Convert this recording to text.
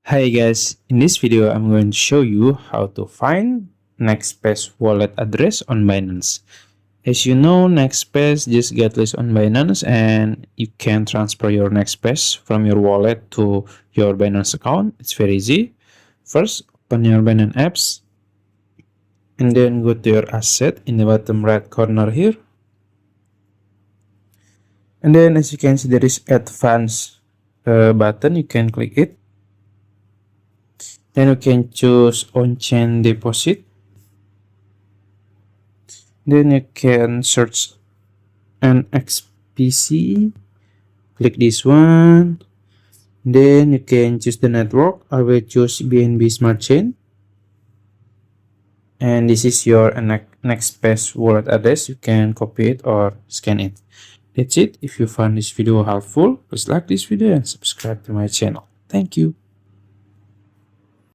Hi guys, in this video I'm going to show you how to find Nexpace wallet address on Binance. As you know, Nexpace just got listed on Binance and you can transfer your Nexpace from your wallet to your Binance account. It's very easy. First, open your Binance apps and then go to your asset in the bottom right corner here. And then as you can see, there is advanced button. You can click it. Then you can choose on-chain deposit. Then you can search Nxpc. Click this one. Then you can choose the network. I will choose BNB Smart Chain. And this is your Nexpace wallet address. You can copy it or scan it. That's it. If you found this video helpful, please like this video and subscribe to my channel. Thank you.